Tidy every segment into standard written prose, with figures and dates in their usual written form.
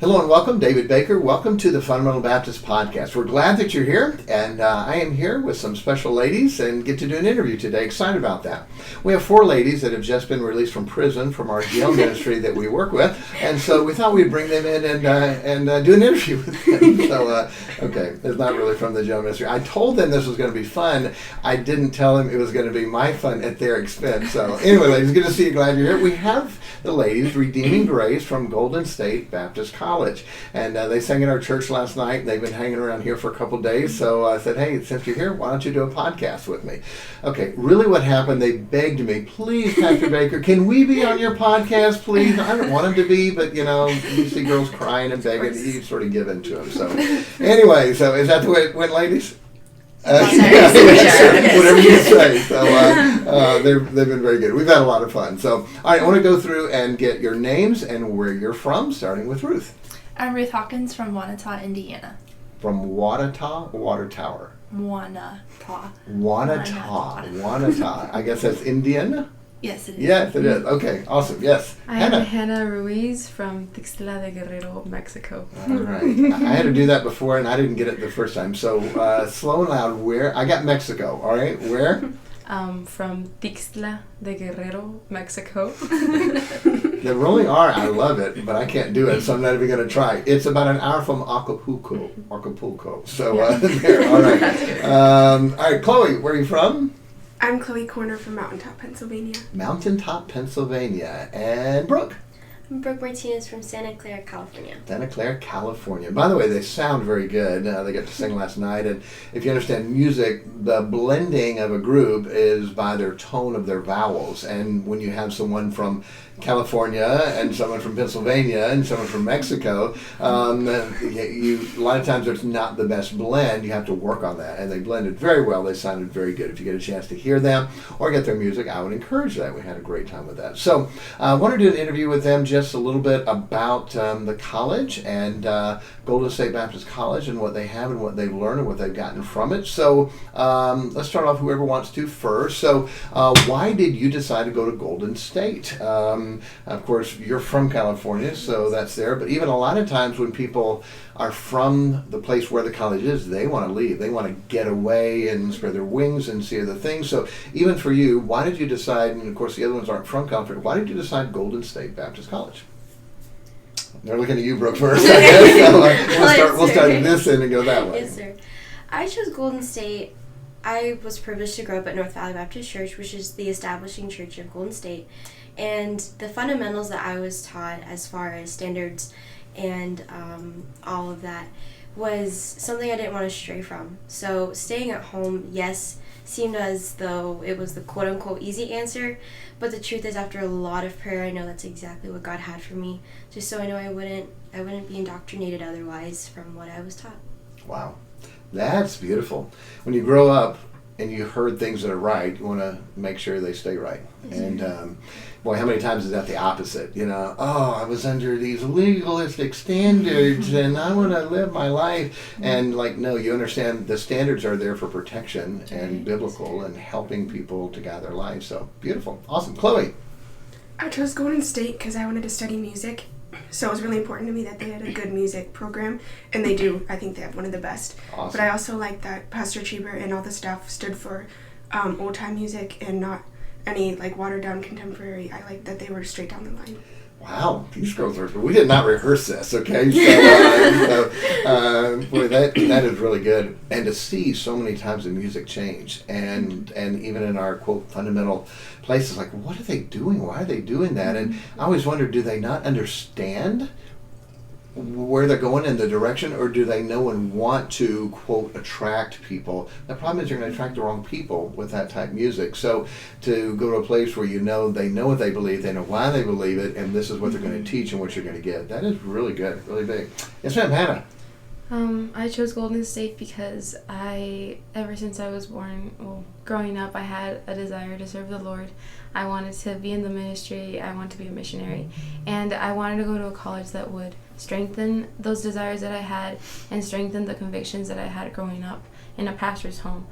Hello and welcome, David Baker. Welcome to the Fundamental Baptist Podcast. We're glad that you're here, and I am here with some special ladies and get to do an interview today. Excited about that. We have 4 ladies that have just been released from prison from our jail ministry that we work with, and so we thought we'd bring them in and do an interview with them. So, okay, it's not really from the jail ministry. I told them this was going to be fun. I didn't tell them it was going to be my fun at their expense. So anyway, ladies, good to see you. Glad you're here. We have the ladies, Redeeming Grace from Golden State Baptist College. And they sang in our church last night. They've been hanging around here for a couple days. So I said, hey, since you're here, why don't you do a podcast with me? Okay, really what happened, they begged me, please, Pastor Baker, can we be on your podcast, please? I don't want them to be, but you know, you see girls crying and begging, you sort of give in to them. So anyway, so is that the way it went, ladies? Whatever you say. So they've been very good. We've had a lot of fun. So all right, I want to go through and get your names and where you're from, starting with Ruth. I'm Ruth Hawkins from Wanata, Indiana. From Wanata or Water Tower? Wanata. Wanata. I guess that's Indian? Yes, it is. Yes, it is. Okay, awesome. Yes. I'm Hannah Ruiz from Tixtla de Guerrero, Mexico. All right. I had to do that before, and I didn't get it the first time. So slow and loud, where? I got Mexico, all right? Where? From Tixtla de Guerrero, Mexico. The rolling R, I love it, but I can't do it, so I'm not even going to try. It's about an hour from Acapulco. So there, all right. All right, Chloe, where are you from? I'm Chloe Corner from Mountaintop, Pennsylvania. Mountaintop, Pennsylvania. And Brooke? I'm Brooke Martinez from Santa Clara, California. Santa Clara, California. By the way, they sound very good. They got to sing last night. And if you understand music, the blending of a group is by their tone of their vowels. And when you have someone from California and someone from Pennsylvania and someone from Mexico, a lot of times it's not the best blend. You have to work on that. And they blended very well. They sounded very good. If you get a chance to hear them or get their music, I would encourage that. We had a great time with that. So I want to do an interview with them, just a little bit about the college and Golden State Baptist College and what they have and what they've learned and what they've gotten from it. So let's start off, whoever wants to first. So why did you decide to go to Golden State? Of course, you're from California, so that's there. But even a lot of times when people are from the place where the college is, they want to leave. They want to get away and spread their wings and see other things. So even for you, why did you decide, and of course the other ones aren't from California, why did you decide Golden State Baptist College? They're looking at you, Brooke, first, I guess. So we'll start at this end and go that way. Yes, sir. I chose Golden State. I was privileged to grow up at North Valley Baptist Church, which is the establishing church of Golden State. And the fundamentals that I was taught as far as standards and all of that was something I didn't want to stray from. So staying at home, yes, seemed as though it was the quote-unquote easy answer, but the truth is, after a lot of prayer, I know that's exactly what God had for me, just so I know I wouldn't be indoctrinated otherwise from what I was taught. Wow, that's beautiful. When you grow up and you heard things that are right, you want to make sure they stay right. And boy, how many times is that the opposite? You know, I was under these legalistic standards and I want to live my life. And like, no, you understand the standards are there for protection and biblical and helping people to guide their lives. So beautiful. Awesome. Chloe? I chose Golden State because I wanted to study music. So it was really important to me that they had a good music program, and they do. I think they have one of the best. Awesome. But I also like that Pastor Treber and all the staff stood for old-time music and not any like watered-down contemporary. I like that they were straight down the line. Wow, these girls are. We did not rehearse this, okay? Boy, that is really good. And to see so many times the music change, and even in our quote fundamental places, like what are they doing? Why are they doing that? And I always wonder, do they not understand where they're going in the direction, or do they know and want to quote attract people? The problem is you're going to attract the wrong people with that type of music. So to go to a place where you know they know what they believe, they know why they believe it, and this is what they're going to teach and what you're going to get, that is really good, really big. Yes, ma'am. Hannah? I chose Golden State because ever since I was born, growing up, I had a desire to serve the Lord. I wanted to be in the ministry. I wanted to be a missionary. And I wanted to go to a college that would strengthen those desires that I had and strengthen the convictions that I had growing up in a pastor's home.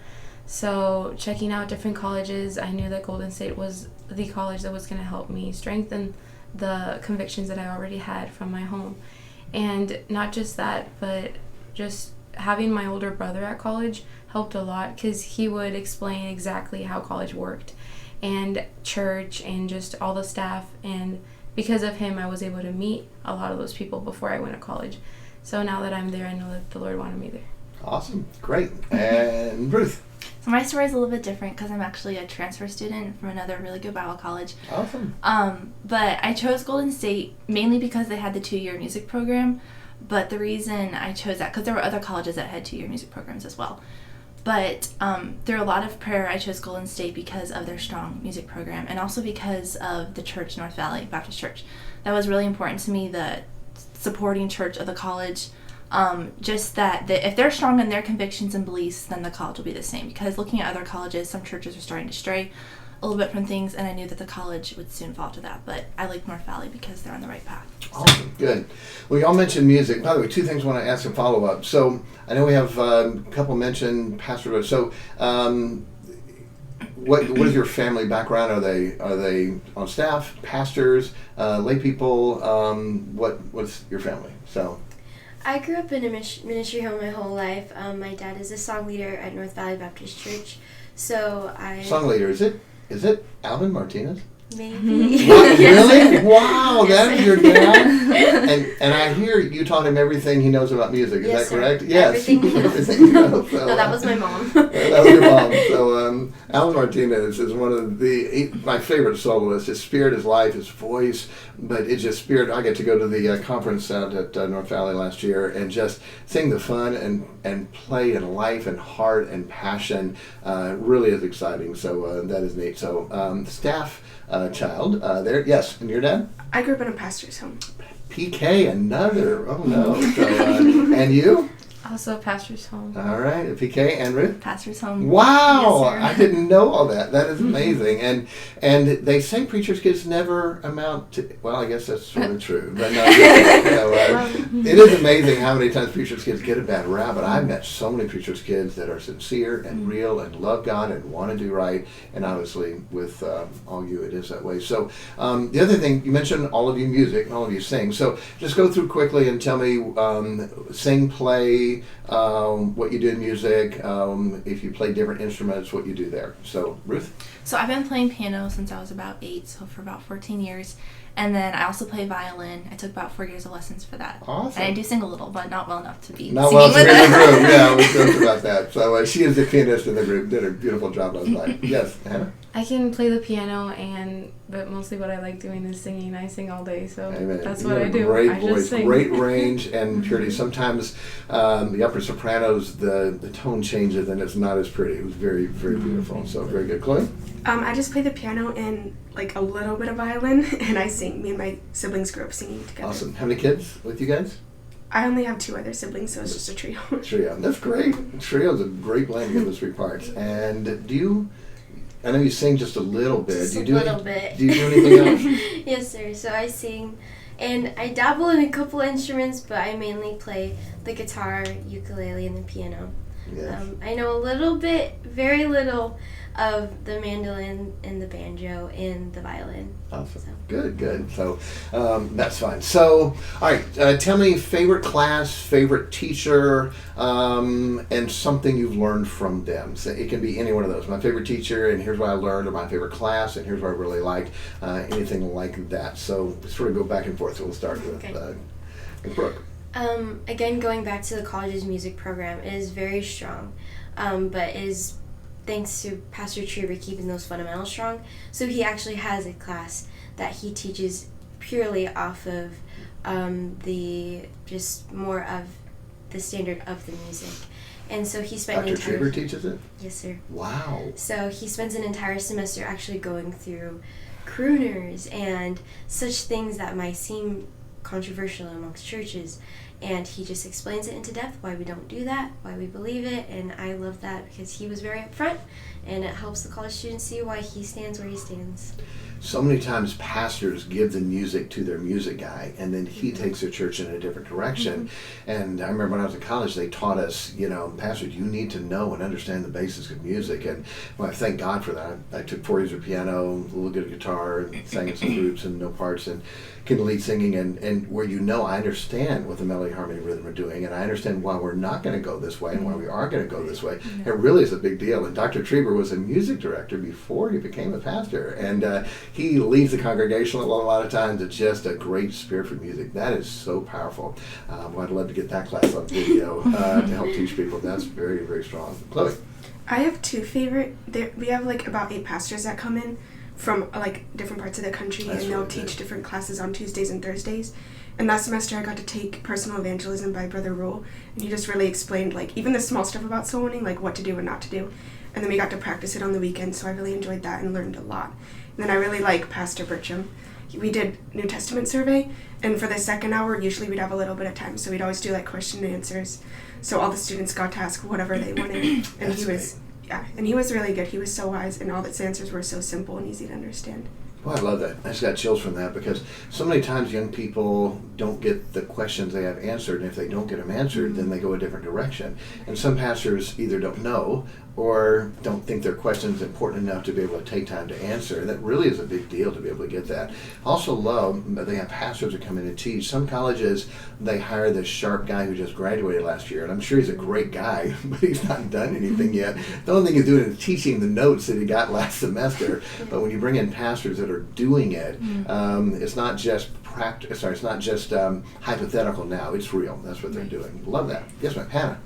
So checking out different colleges, I knew that Golden State was the college that was going to help me strengthen the convictions that I already had from my home. And not just that, but just having my older brother at college helped a lot, because he would explain exactly how college worked and church and just all the staff. And because of him, I was able to meet a lot of those people before I went to college. So now that I'm there, I know that the Lord wanted me there. Awesome. Great. And Ruth. So my story is a little bit different because I'm actually a transfer student from another really good Bible college. Awesome. But I chose Golden State mainly because they had the 2-year music program. But the reason I chose that, because there were other colleges that had 2-year music programs as well. But through a lot of prayer, I chose Golden State because of their strong music program, and also because of the church, North Valley Baptist Church. That was really important to me, the supporting church of the college. Just that if they're strong in their convictions and beliefs, then the college will be the same. Because looking at other colleges, some churches are starting to stray a little bit from things, and I knew that the college would soon fall to that. But I like North Valley because they're on the right path. Awesome. Good. Well, y'all mentioned music. By the way, 2 things I want to ask a follow-up. So I know we have a couple mentioned Pastor. So what is your family background? Are they on staff, pastors, lay people? What's your family? So. I grew up in a ministry home my whole life. My dad is a song leader at North Valley Baptist Church. So Song leader, is it Alvin Martinez? Maybe. What, Yes. really? Wow, Yes, that's sir. your dad? And I hear you taught him everything he knows about music. Is Yes, that sir. correct? Yes. Everything he knows. Everything he knows. So, No, that was my mom. that was your mom. So Alvin Martinez is one of my favorite soloists. His spirit, his life, his voice, but it's just spirit. I get to go to the conference out at North Valley last year and just sing the fun and play in life and heart and passion. Really is exciting. So that is neat. So staff child there. Yes, and your dad? I grew up in a pastor's home. PK, another. Oh no. So, and you? Also a pastor's home. All right, PK and Ruth. Pastor's home. Wow, Yes, sir. I didn't know all that. That is amazing. And they say preachers' kids never amount to. Well, I guess that's sort of true, but no. It is amazing how many times preachers' kids get a bad rap. But I've met so many preachers' kids that are sincere and real and love God and want to do right. And obviously, with all you, it is that way. So the other thing you mentioned, all of you music, and all of you sing. So just go through quickly and tell me sing, play. What you do in music, if you play different instruments, what you do there. So, Ruth? So I've been playing piano since I was about 8, so for about 14 years. And then I also play violin. I took about 4 years of lessons for that. Awesome. And I do sing a little, but not well enough to be Not singing well to with be in the them. group. Yeah, we joked about that. So she is the pianist in the group. Did a beautiful job last night. Yes, Hannah? I can play the piano, but mostly what I like doing is singing. I sing all day, so Amen. that's You what have I a do. Great I voice, just sing. great range and purity. Sometimes the upper sopranos, the tone changes and it's not as pretty. It was very, very beautiful. So very good. Chloe? I just play the piano and like a little bit of violin, and I sing. Me and my siblings grew up singing together. Awesome. How many kids with you guys? I only have 2 other siblings, so it's just a trio. Trio. That's great. Trio is a great blend of those 3 parts. And I know you sing just a little bit. Just do you a do little bit. Do you do anything else? Yes, sir. So I sing, and I dabble in a couple instruments, but I mainly play the guitar, ukulele, and the piano. Yes. I know a little bit, very little, of the mandolin and the banjo and the violin. Awesome. So. Good. So that's fine. So, all right, tell me favorite class, favorite teacher, and something you've learned from them. So it can be any one of those. My favorite teacher, and here's what I learned, or my favorite class, and here's what I really liked. Anything like that. So sort of go back and forth. So we'll start with Brooke. Again, going back to the college's music program, it is very strong, but is thanks to Pastor Treber keeping those fundamentals strong. So he actually has a class that he teaches purely off of the just more of the standard of the music. And so he spent Dr. Treber teaches it? Yes, sir. Wow. So he spends an entire semester actually going through crooners and such things that might seem controversial amongst churches, and he just explains it into depth why we don't do that, why we believe it, and I love that because he was very upfront, and it helps the college students see why he stands where he stands. So many times pastors give the music to their music guy, and then he takes their church in a different direction. And I remember when I was in college, they taught us, Pastor, you need to know and understand the basics of music. And well, I thank God for that. I took 4 years of piano, a little bit of guitar, and sang in some groups and no parts, and can lead singing. And and where I understand what the melody, harmony, rhythm are doing, and I understand why we're not going to go this way and why we are going to go this way. It really is a big deal. And Dr. Treber was a music director before he became a pastor, and he leads the congregation a lot of times. It's just a great spirit for music. That is so powerful. Well, I'd love to get that class on video to help teach people. That's very, very strong. Chloe. I have two favorite. We have like about 8 pastors that come in from like different parts of the country, and they'll teach different classes on Tuesdays and Thursdays. And that semester I got to take Personal Evangelism by Brother Rule, and he just really explained like even the small stuff about soul winning, like what to do and not to do. And then we got to practice it on the weekend, so I really enjoyed that and learned a lot. And then I really like Pastor Burcham. We did New Testament survey, and for the second hour, usually we'd have a little bit of time, so we'd always do like question and answers. So all the students got to ask whatever they wanted, and he was really good. He was so wise, and all his answers were so simple and easy to understand. Well, I love that. I just got chills from that, because so many times young people don't get the questions they have answered, and if they don't get them answered, then they go a different direction. And some pastors either don't know or don't think their question's important enough to be able to take time to answer. That really is a big deal to be able to get that. I also love that they have pastors that come in and teach. Some colleges, they hire this sharp guy who just graduated last year, and I'm sure he's a great guy, but he's not done anything yet. The only thing he's doing is teaching the notes that he got last semester. But when you bring in pastors that are doing it, it's not just it's not just hypothetical now. It's real. That's what they're doing. Love that. Yes, ma'am. Hannah.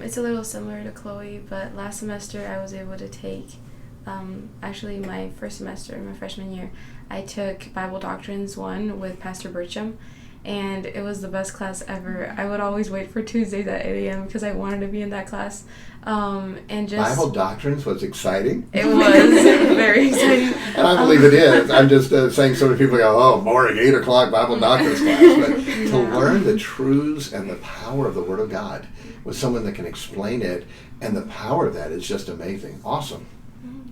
It's a little similar to Chloe, but last semester I was able to take, actually my first semester, my freshman year, I took Bible Doctrines 1 with Pastor Burcham, and it was the best class ever. I would always wait for Tuesdays at 8 a.m. because I wanted to be in that class. And just Bible Doctrines was exciting? It was very exciting. And I believe it is. I'm just saying so many people go, oh, boring, 8 o'clock Bible Doctrines class. But to learn the truths and the power of the Word of God with someone that can explain it, and the power of that is just amazing. Awesome.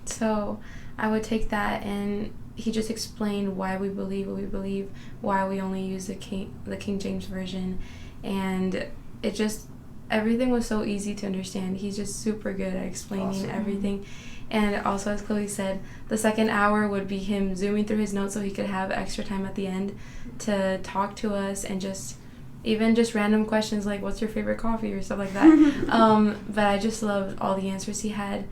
So I would take that, and he just explained why we believe what we believe, why we only use the King James Version, and it just, everything was so easy to understand. He's just super good at explaining everything. And also, as Chloe said, the second hour would be him zooming through his notes so he could have extra time at the end to talk to us, and just random questions like, what's your favorite coffee, or stuff like that. But I just loved all the answers he had.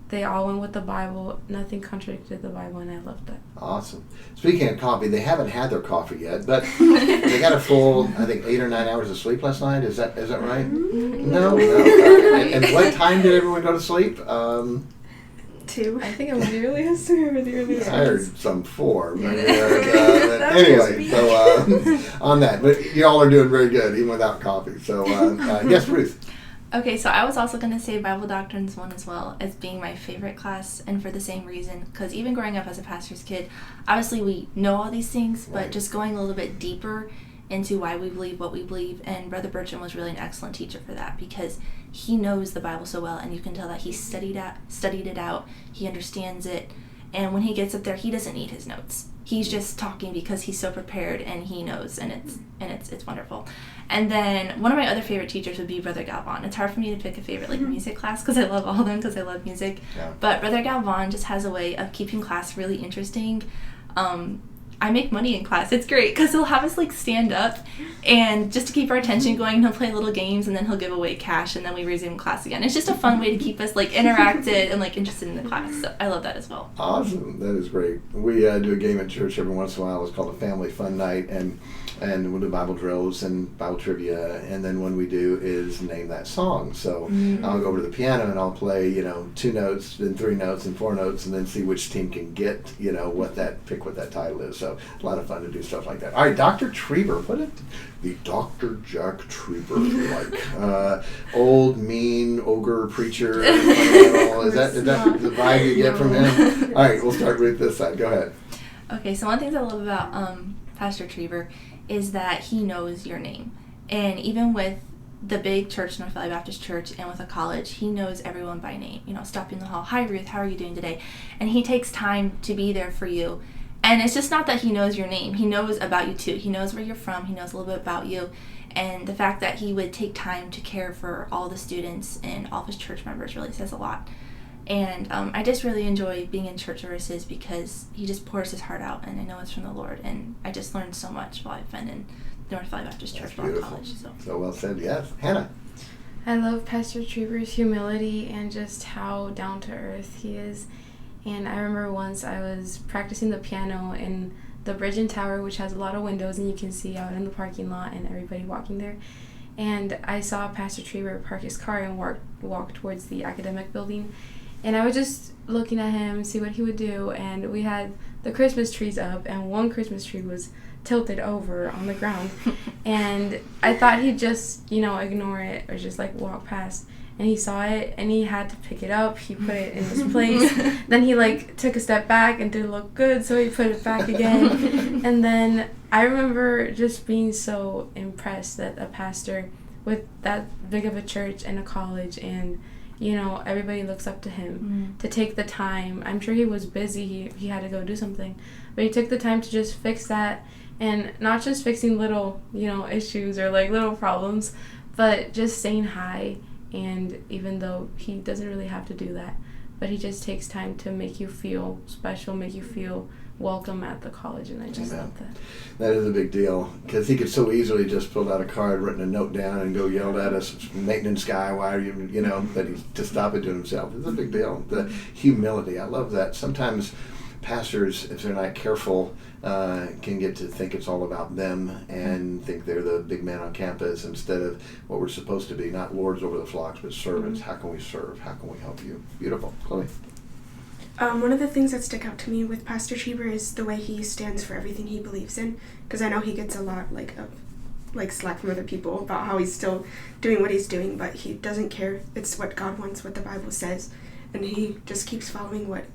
They all went with the Bible. Nothing contradicted the Bible, and I loved that. Awesome. Speaking of coffee, they haven't had their coffee yet, but they got a full, I think, 8 or 9 hours of sleep last night. Is that right? No. And what time did everyone go to sleep? 2. I think I'm the earliest. The earliest. I heard some 4. But, anyway, so on that. But y'all are doing very good, even without coffee. So, yes, Ruth. Okay, so I was also going to say Bible Doctrines 1 as well as being my favorite class, and for the same reason, because even growing up as a pastor's kid, obviously we know all these things, but just going a little bit deeper into why we believe what we believe, and Brother Burcham was really an excellent teacher for that, because he knows the Bible so well, and you can tell that he studied it out, he understands it, and when he gets up there, he doesn't need his notes. He's just talking because he's so prepared and he knows, and it's wonderful. And then one of my other favorite teachers would be Brother Galvan. It's hard for me to pick a favorite music class because I love all of them because I love music. Yeah. But Brother Galvan just has a way of keeping class really interesting. I make money in class. It's great because he'll have us stand up and just to keep our attention going, he'll play little games and then he'll give away cash and then we resume class again. It's just a fun way to keep us interacted and interested in the class. So I love that as well. Awesome. That is great. We do a game at church every once in a while. It's called a family fun night, and we'll do Bible drills and Bible trivia, and then one we do is name that song. So I'll go over to the piano and I'll play 2 notes, then 3 notes, and 4 notes, and then see which team can get what that title is. So a lot of fun to do stuff like that. All right, Dr. Treber, put it. The Dr. Jack Treber, old, mean, ogre preacher. Is that the vibe you get from him? All right, we'll start with this side. Go ahead. Okay, so one thing I love about Pastor Treber is that he knows your name. And even with the big church, North Valley Baptist Church, and with a college, he knows everyone by name. Stopping in the hall, hi Ruth, how are you doing today? And he takes time to be there for you. And it's just not that he knows your name. He knows about you too. He knows where you're from. He knows a little bit about you. And the fact that he would take time to care for all the students and all of his church members really says a lot. And I just really enjoy being in church services because he just pours his heart out, and I know it's from the Lord. And I just learned so much while I've been in North Valley Baptist Church while in college. So well said, yes. Hannah? I love Pastor Treber's humility and just how down to earth he is. And I remember once I was practicing the piano in the Bridge and Tower, which has a lot of windows and you can see out in the parking lot and everybody walking there. And I saw Pastor Treber park his car and walk towards the academic building. And I was just looking at him, see what he would do. And we had the Christmas trees up, and one Christmas tree was tilted over on the ground. And I thought he'd just, ignore it or just like walk past. And he saw it and he had to pick it up. He put it in its place. Then he took a step back and didn't look good, so he put it back again. And then I remember just being so impressed that a pastor with that big of a church and a college and everybody looks up to him to take the time. I'm sure he was busy. He had to go do something. But he took the time to just fix that. And not just fixing little, issues or little problems, but just saying hi. And even though he doesn't really have to do that, but he just takes time to make you feel special, make you feel welcome at the college, and I just love that. That is a big deal, because he could so easily just pulled out a card, written a note down, and go yelled at us, maintenance guy, why are you, but to stop it to himself. It's a big deal. The humility, I love that. Sometimes pastors, if they're not careful, can get to think it's all about them and think they're the big man on campus instead of what we're supposed to be, not lords over the flocks, but servants. How can we serve? How can we help you? Beautiful. Chloe? One of the things that stick out to me with Pastor Treber is the way he stands for everything he believes in, because I know he gets a lot of slack from other people about how he's still doing what he's doing, but he doesn't care. It's what God wants, what the Bible says, and he just keeps following what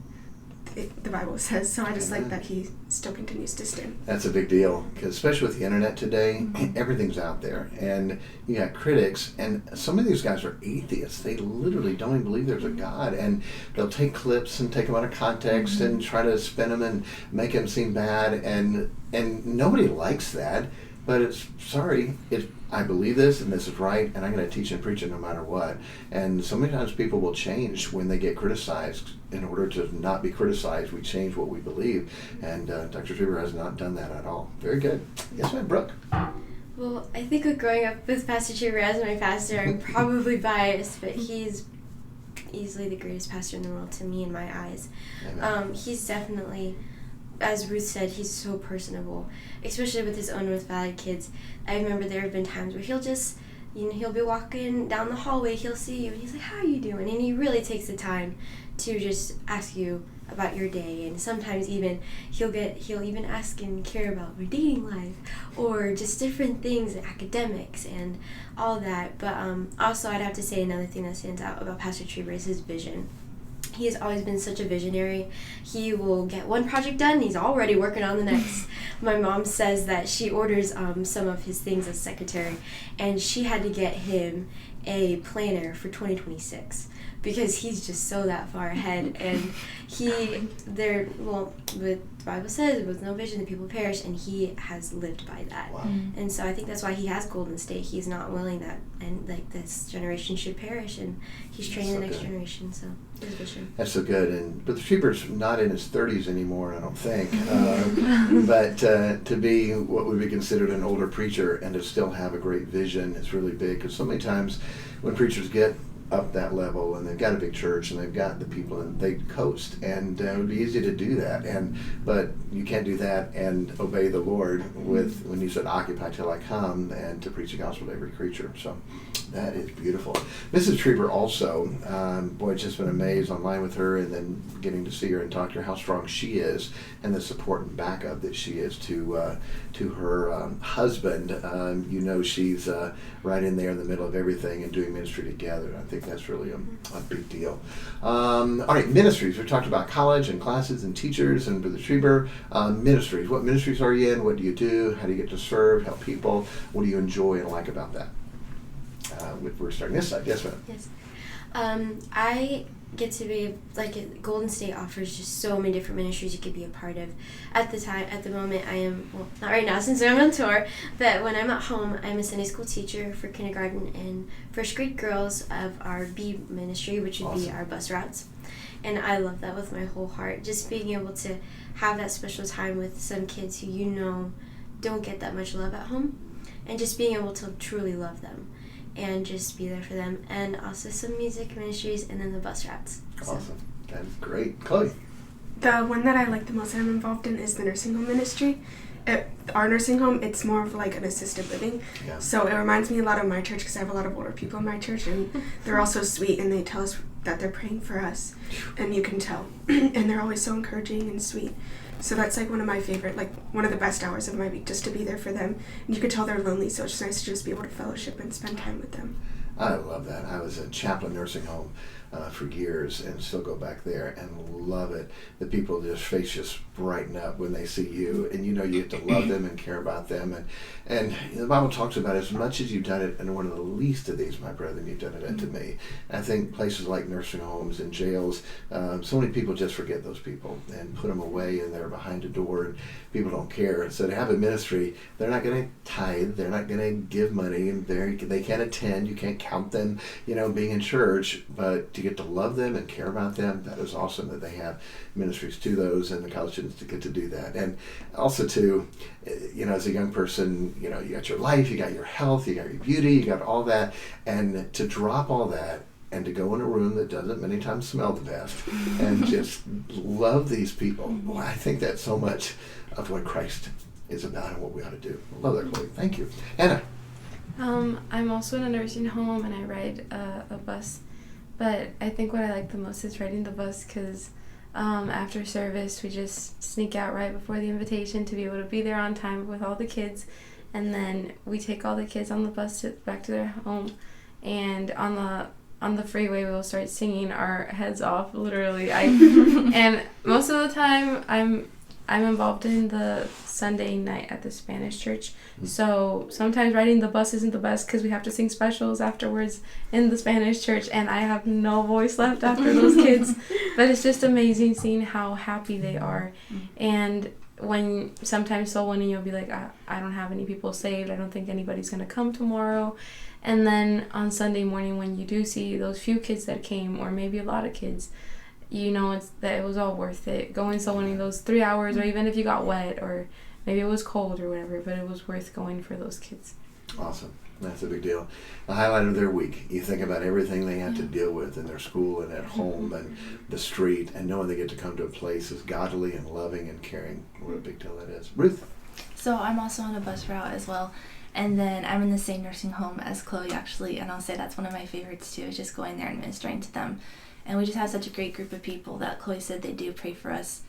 the Bible says. So I just like that he still continues to stand. That's a big deal, because especially with the internet today, everything's out there, and you got critics, and some of these guys are atheists. They literally don't even believe there's a God, and they'll take clips and take them out of context and try to spin them and make them seem bad, and nobody likes that. But I believe this, and this is right, and I'm going to teach and preach it no matter what. And so many times people will change when they get criticized. In order to not be criticized, we change what we believe. And Dr. Treber has not done that at all. Very good. Yes, ma'am, Brooke. Well, I think with growing up with Pastor Treber as my pastor, I'm probably biased, but he's easily the greatest pastor in the world to me in my eyes. He's definitely, as Ruth said, he's so personable, especially with his own North Valley kids. I remember there have been times where he'll just, he'll be walking down the hallway, he'll see you, and he's like, how are you doing? And he really takes the time to just ask you about your day, and sometimes even he'll even ask and care about your dating life, or just different things, academics and all that. But also I'd have to say another thing that stands out about Pastor Treber is his vision. He has always been such a visionary. He will get one project done, he's already working on the next. My mom says that she orders some of his things as secretary, and she had to get him a planner for 2026 because he's just so that far ahead. And the Bible says, with no vision the people perish, and he has lived by that. Wow. And so I think that's why he has Golden State. He's not willing that this generation should perish, and he's training the next generation. So his vision. That's so good. But the Treber's not in his 30s anymore, I don't think. But to be what would be considered an older preacher and to still have a great vision is really big, because so many times when preachers get up that level and they've got a big church and they've got the people and they coast, and it would be easy to do that, but you can't do that and obey the Lord with when you said occupy till I come and to preach the gospel to every creature. So that is beautiful. Mrs. Treber also, just been amazed online with her, and then getting to see her and talk to her, how strong she is and the support and backup that she is to her husband. She's right in there in the middle of everything and doing ministry together. I think that's really a big deal. All right, ministries. We talked about college and classes and teachers and Brother Treber. Ministries. What ministries are you in? What do you do? How do you get to serve, help people? What do you enjoy and like about that? We're starting this side. Yes, ma'am. Yes. I get to be like Golden State offers just so many different ministries you could be a part of. At the moment, I am, well, not right now since I'm on tour, but when I'm at home, I'm a Sunday school teacher for kindergarten and first grade girls of our B ministry, which would be our bus routes. And I love that with my whole heart. Just being able to have that special time with some kids who don't get that much love at home, and just being able to truly love them and just be there for them. And also some music ministries and then the bus routes. Awesome. That's great. Chloe? The one that I like the most that I'm involved in is the nursing home ministry. At our nursing home, it's more of like an assisted living. Yeah. So it reminds me a lot of my church because I have a lot of older people in my church, and they're all so sweet, and they tell us that they're praying for us, and you can tell. And they're always so encouraging and sweet. So that's like one of my favorite, like one of the best hours of my week, just to be there for them. And you can tell they're lonely, so it's just nice to just be able to fellowship and spend time with them. I love that. I was a chaplain nursing home for years and still go back there and love it. The people, their face just brighten up when they see you, and you know you get to love them and care about them. And the Bible talks about as much as you've done it in one of the least of these, my brethren, you've done it unto me. I think places like nursing homes and jails, so many people just forget those people and put them away, and they're behind a door and people don't care. And so to have a ministry, they're not going to tithe, they're not going to give money, and they can't attend, you can't count them, being in church, but to get to love them and care about them, that is awesome that they have ministries to those, and the college students to get to do that. And also to, as a young person, you got your life, you got your health, you got your beauty, you got all that, and to drop all that and to go in a room that doesn't many times smell the best and just love these people. Boy, I think that's so much of what Christ is about and what we ought to do. I love that, Chloe. Thank you. Anna? I'm also in a nursing home, and I ride a bus. But I think what I like the most is riding the bus, because after service, we just sneak out right before the invitation to be able to be there on time with all the kids. And then we take all the kids on the bus back to their home. And on the freeway, we'll start singing our heads off, literally. And most of the time, I'm involved in the Sunday night at the Spanish church. So sometimes riding the bus isn't the best because we have to sing specials afterwards in the Spanish church, and I have no voice left after those kids. But it's just amazing seeing how happy they are. And when sometimes soul winning, you'll be like, I don't have any people saved. I don't think anybody's going to come tomorrow. And then on Sunday morning, when you do see those few kids that came, or maybe a lot of kids, that it was all worth it. Going soul winning those 3 hours, or even if you got wet, or maybe it was cold or whatever, but it was worth going for those kids. Awesome. That's a big deal. The highlight of their week. You think about everything they have to deal with in their school and at home and the street, and knowing they get to come to a place as godly and loving and caring. What a big deal that is. Ruth? So I'm also on a bus route as well. And then I'm in the same nursing home as Chloe, actually, and I'll say that's one of my favorites too, is just going there and ministering to them. And we just have such a great group of people that Chloe said they do pray for us.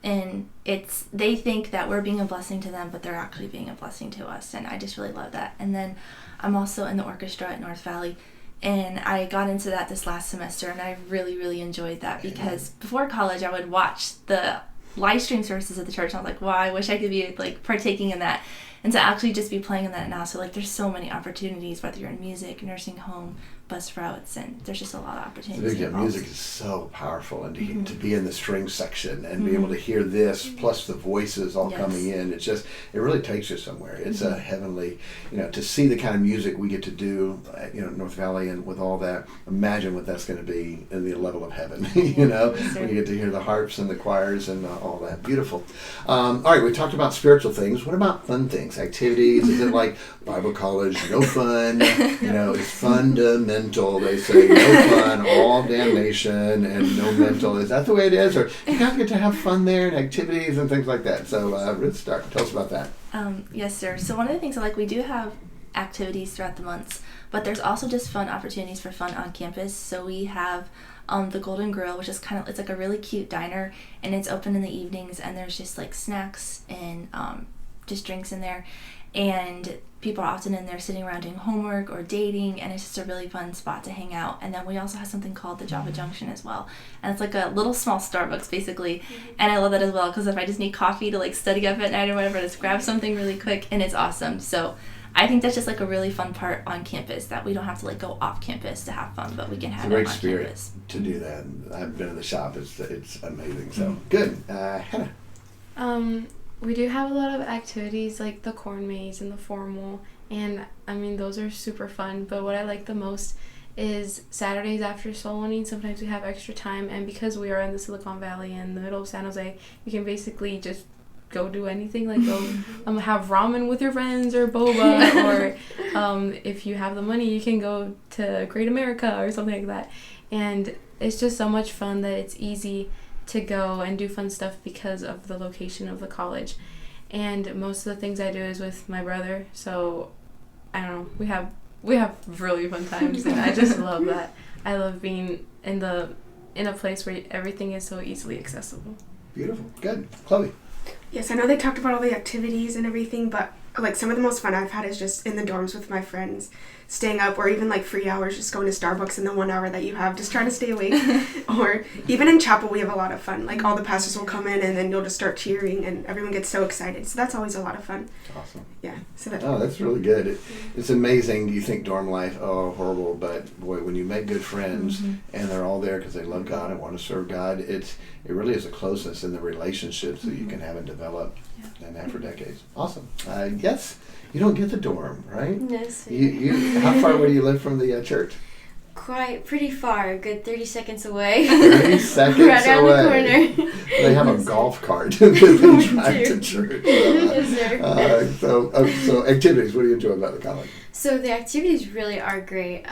And they think that we're being a blessing to them, but they're actually being a blessing to us. And I just really love that. And then I'm also in the orchestra at North Valley. And I got into that this last semester, and I really, really enjoyed that, because before college I would watch the live stream services at the church, and I was like, wow, I wish I could be like partaking in that. And to actually just be playing in that now. So like there's so many opportunities, whether you're in music, nursing home, bus routes, and there's just a lot of opportunities. Music is so powerful, and to be in the string section and be able to hear this plus the voices all coming in, it really takes you somewhere. It's a heavenly, to see the kind of music we get to do, North Valley, and with all that, imagine what that's going to be in the level of heaven, when you get to hear the harps and the choirs and all that. Beautiful. All right, we talked about spiritual things. What about fun things, activities? Is it like Bible college, no fun? It's fundamental. They say no fun, all damnation, and no mental. Is that the way it is? Or you guys get to have fun there and activities and things like that. So Ruth, tell us about that. Yes, sir. So one of the things we do have activities throughout the months, but there's also just fun opportunities for fun on campus. So we have the Golden Grill, which is it's like a really cute diner, and it's open in the evenings, and there's just like snacks and just drinks in there. And people are often in there sitting around doing homework or dating, and it's just a really fun spot to hang out. And then we also have something called the Java Junction as well, and it's like a little small Starbucks basically. And I love that as well, because if I just need coffee to like study up at night or whatever, just grab something really quick, and it's awesome. So I think that's just like a really fun part on campus, that we don't have to like go off campus to have fun, but we can have it on campus. It's a great spirit to do that. I've been in the shop. It's amazing. So good. Hannah. We do have a lot of activities like the corn maze and the formal, and I mean those are super fun, but what I like the most is Saturdays after soul winning. Sometimes we have extra time, and because we are in the Silicon Valley in the middle of San Jose, you can basically just go do anything, like go have ramen with your friends or boba, or if you have the money you can go to Great America or something like that. And it's just so much fun that it's easy to go and do fun stuff because of the location of the college. And most of the things I do is with my brother, so I don't know, we have really fun times, and I just love that. I love being in a place where everything is so easily accessible. Beautiful. Good. Chloe. Yes, I know they talked about all the activities and everything, but like some of the most fun I've had is just in the dorms with my friends, staying up, or even like free hours, just going to Starbucks in the 1 hour that you have, just trying to stay awake. Or even in chapel, we have a lot of fun. Like all the pastors will come in, and then you'll just start cheering, and everyone gets so excited. So that's always a lot of fun. Awesome. Yeah. So that's really good. It's amazing. You think dorm life, oh, horrible, but boy, when you make good friends and they're all there because they love God and want to serve God, it really is a closeness in the relationships that you can have and develop and have for decades. Awesome. Yes, you don't get the dorm, right? No, sir. You how far away do you live from the church? Pretty far, a good 30 seconds away. 30 seconds right around away. the corner. They have a golf cart that they drive to church. Yes, sir. So activities, what do you enjoy about the college? So the activities really are great.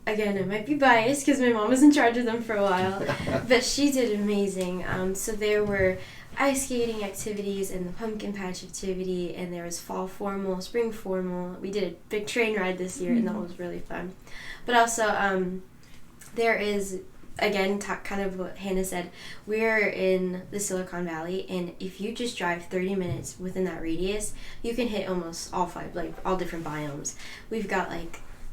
Again, I might be biased because my mom was in charge of them for a while, but she did amazing. So there were ice skating activities and the pumpkin patch activity, and there was fall formal, spring formal. We did a big train ride this year, and that was really fun. But also, there is, again, kind of what Hannah said, we're in the Silicon Valley, and if you just drive 30 minutes within that radius, you can hit almost all different biomes. We've got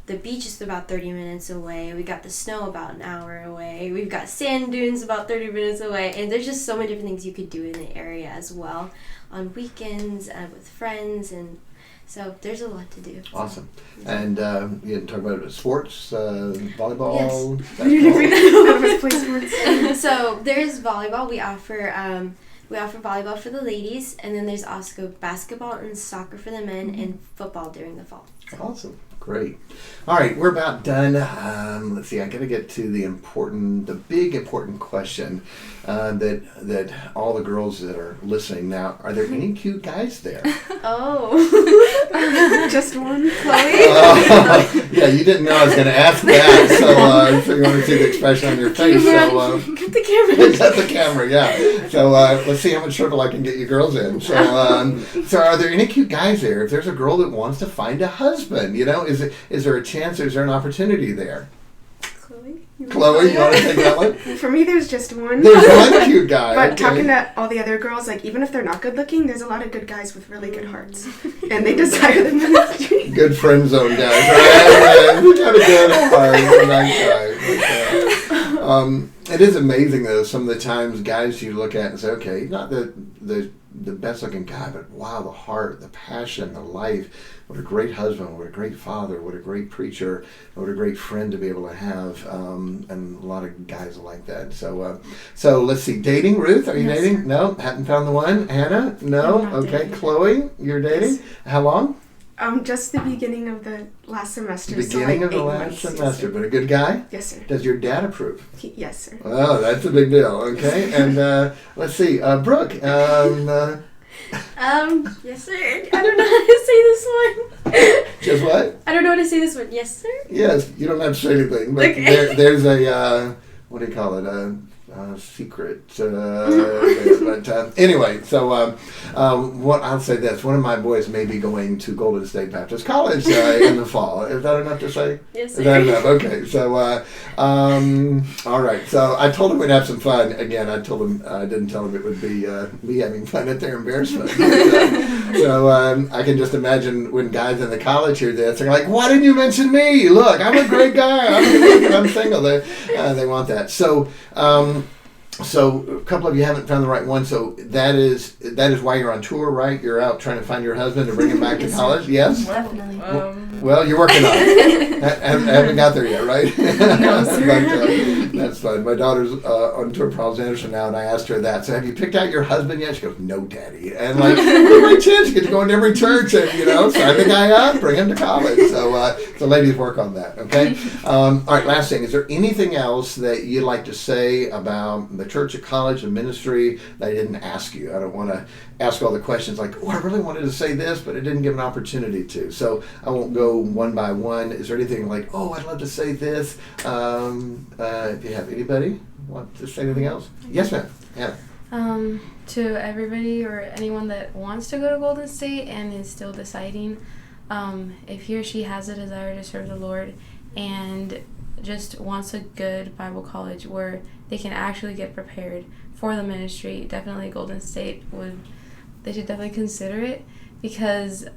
the beach is about 30 minutes away. We got the snow about an hour away. We've got sand dunes about 30 minutes away. And there's just so many different things you could do in the area as well on weekends and with friends. And so there's a lot to do. Awesome. And you didn't talk about sports, volleyball? Yes. So there's volleyball. We offer volleyball for the ladies. And then there's also basketball and soccer for the men and football during the fall. Awesome. Great. All right, we're about done. Let's see. I got to get to the big important question that all the girls that are listening now. Are there any cute guys there? Oh, just one. Chloe. Yeah, you didn't know I was going to ask that, so you want to see the expression on your face. Get the camera. Get the camera. Yeah. So let's see how much trouble I can get you girls in. So are there any cute guys there? If there's a girl that wants to find a husband, is there a chance? Is there an opportunity there? Chloe, you want to take that one? For me, there's just one. There's one cute guy. But talking to all the other girls, even if they're not good looking, there's a lot of good guys with really good hearts, and they desire the ministry. Good friend zone guys, right? We got a good heart, nice guy. It is amazing though. Some of the times, guys you look at and say, okay, not the best looking guy, but wow, the heart, the passion, the life. What a great husband, what a great father, what a great preacher, what a great friend to be able to have, and a lot of guys are like that. So let's see, dating, Ruth, are you dating? Sir. No, hadn't found the one. Hannah, no, okay. Dating. Chloe, you're dating? Yes. How long? Just the beginning of the last semester. Beginning of the last semester, but a good guy? Yes, sir. Does your dad approve? Yes, sir. Oh, that's a big deal. Okay, and let's see, Brooke. Yes, sir. I don't know how to say this one. Just what? I don't know how to say this one. Yes, sir. Yes, you don't have to say anything, but okay. There's a what do you call it? Secret. But anyway, so what I'll say this: one of my boys may be going to Golden State Baptist College in the fall. Is that enough to say? Yes, sir. Is that enough? Okay. So all right. So I told him we'd have some fun. Again, I told him I didn't tell him it would be me having fun at their embarrassment. So I can just imagine when guys in the college hear this, they're like, "Why didn't you mention me? Look, I'm a great guy. I'm single." They want that. So. So a couple of you haven't found the right one. So that is why you're on tour, right? You're out trying to find your husband to bring him back to college. Yes. Definitely. Well, you're working on it. I haven't got there yet, right? No, sir. But, that's fine. My daughter's on tour for Alice Anderson now, and I asked her that. So have you picked out your husband yet? She goes, no, Daddy. And like, every chance you get to go into every church and, sign the guy up, bring him to college. So ladies, work on that, okay? All right, last thing. Is there anything else that you'd like to say about the church at college and ministry that I didn't ask you? I don't want to ask all the questions like, I really wanted to say this, but I didn't give an opportunity to. So I won't go one by one. Is there anything like, I'd love to say this? If you have anybody want to say anything else? Yes, ma'am. Yeah. To everybody or anyone that wants to go to Golden State and is still deciding, if he or she has a desire to serve the Lord and just wants a good Bible college where they can actually get prepared for the ministry, definitely Golden State they should definitely consider it, because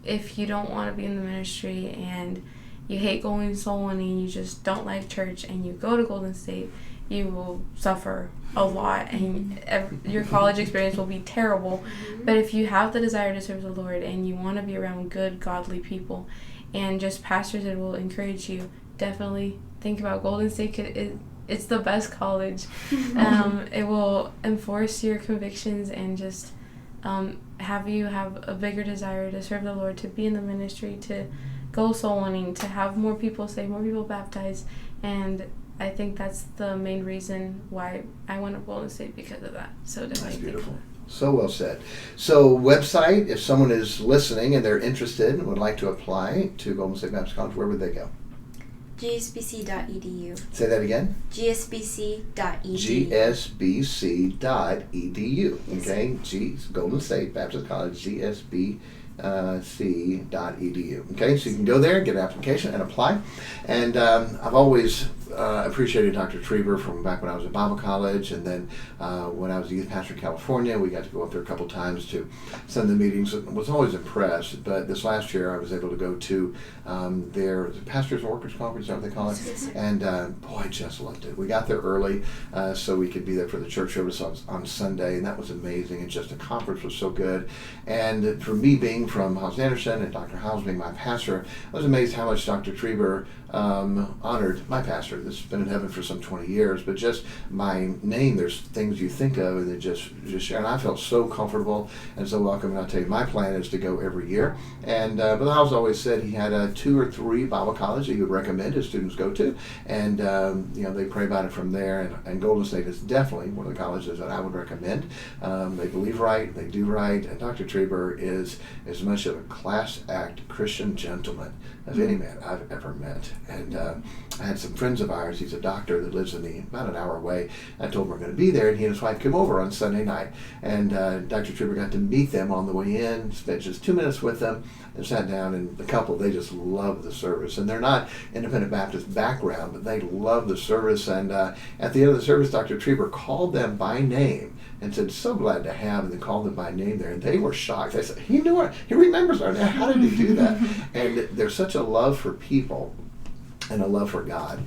if you don't want to be in the ministry and you hate going soul winning, you just don't like church, and you go to Golden State, you will suffer a lot, and your college experience will be terrible. But if you have the desire to serve the Lord and you want to be around good, godly people and just pastors that will encourage you, definitely think about Golden State. It's the best college. It will enforce your convictions and just have you have a bigger desire to serve the Lord, to be in the ministry, to go soul winning, to have more people saved, more people baptized. And I think that's the main reason why I went to Golden State, because of that. So definitely. That's beautiful. So well said. So website, if someone is listening and they're interested and would like to apply to Golden State Baptist College, where would they go? gsbc.edu. Say that again? gsbc.edu. gsbc.edu. Okay? Golden State Baptist College, gsbc.edu. Okay, so you can go there, get an application, and apply. And I've always appreciated Dr. Treber from back when I was at Bible College, and then when I was a youth pastor in California, we got to go up there a couple times to some of the meetings. I was always impressed, but this last year I was able to go to their Pastors and Workers Conference, is that what they call it? And boy, I just loved it. We got there early so we could be there for the church service on Sunday, and that was amazing. And just the conference was so good. And for me being from Alice Anderson and Dr. Howes being my pastor, I was amazed how much Dr. Treber honored my pastor. This has been in heaven for some 20 years, but just my name, there's things you think of and then just share. And I felt so comfortable and so welcome. And I'll tell you, my plan is to go every year. And Brother Howes always said he had 2 or 3 Bible colleges he would recommend his students go to, and they pray about it from there. And Golden State is definitely one of the colleges that I would recommend. They believe right, they do right, and Dr. Treber is as much of a class act Christian gentleman as any man I've ever met. And I had some friends of ours, he's a doctor that lives about an hour away. I told him we're going to be there, and he and his wife came over on Sunday night. And Dr. Treber got to meet them on the way in, spent just 2 minutes with them, and sat down, and the couple, they just love the service. And they're not independent Baptist background, but they love the service. And at the end of the service, Dr. Treber called them by name and said, so glad to have, and then called them by name there. And they were shocked. They said, he knew it. He remembers our name. How did he do that? And there's such a love for people and a love for God.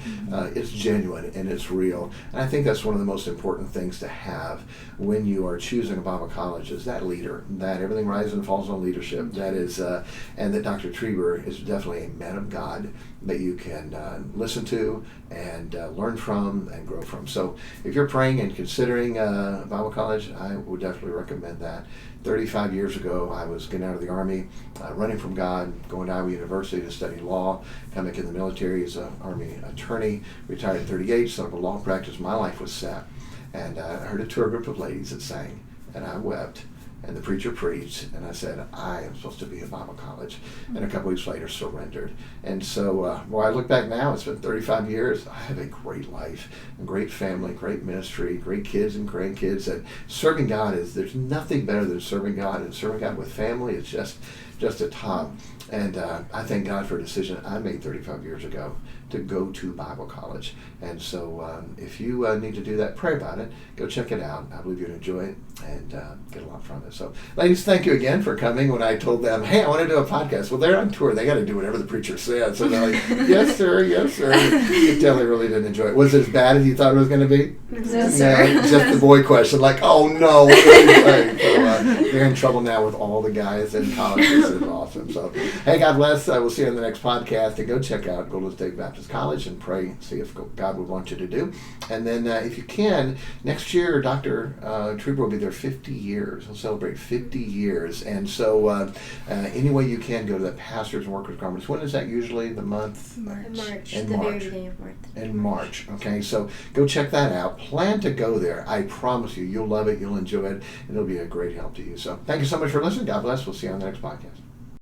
It's genuine and it's real. And I think that's one of the most important things to have when you are choosing a Bible college, is that leader, that everything rises and falls on leadership. That is, and that Dr. Treber is definitely a man of God that you can listen to and learn from and grow from. So if you're praying and considering Bible college, I would definitely recommend that. 35 years ago, I was getting out of the Army, running from God, going to Iowa University to study law, coming in the military as an Army attorney, retired at 38, set up a law practice. My life was set. And I heard a tour group of ladies that sang, and I wept. And the preacher preached, and I said, I am supposed to be in Bible college. And a couple weeks later, surrendered. And so, I look back now, it's been 35 years. I have a great life, a great family, great ministry, great kids and grandkids. And serving God there's nothing better than serving God. And serving God with family is just a top. And I thank God for a decision I made 35 years ago to go to Bible college. And so if you need to do that, pray about it. Go check it out. I believe you'll enjoy it and get a lot from it. So, ladies, thank you again for coming. When I told them, hey, I want to do a podcast, well, they're on tour. They got to do whatever the preacher said. So they're like, yes, sir, yes, sir. You could tell they really didn't enjoy it. Was it as bad as you thought it was going to be? No, sir. No, just the boy question, like, oh no, what are you saying? So they're in trouble now with all the guys in college. This is awesome. So, hey, God bless. We'll see you on the next podcast. And go check out Golden State Baptist College and pray, see if God would want you to do. And then if you can, next year, Dr. Treber will be there 50 years. He'll celebrate 50 years. And so any way you can, go to the Pastors and Workers Conference. When is that usually? The month? March. In The March. very beginning of March. In March. Okay, so go check that out. Plan to go there. I promise you, you'll love it, you'll enjoy it, and it'll be a great help to you. So thank you so much for listening. God bless. We'll see you on the next podcast.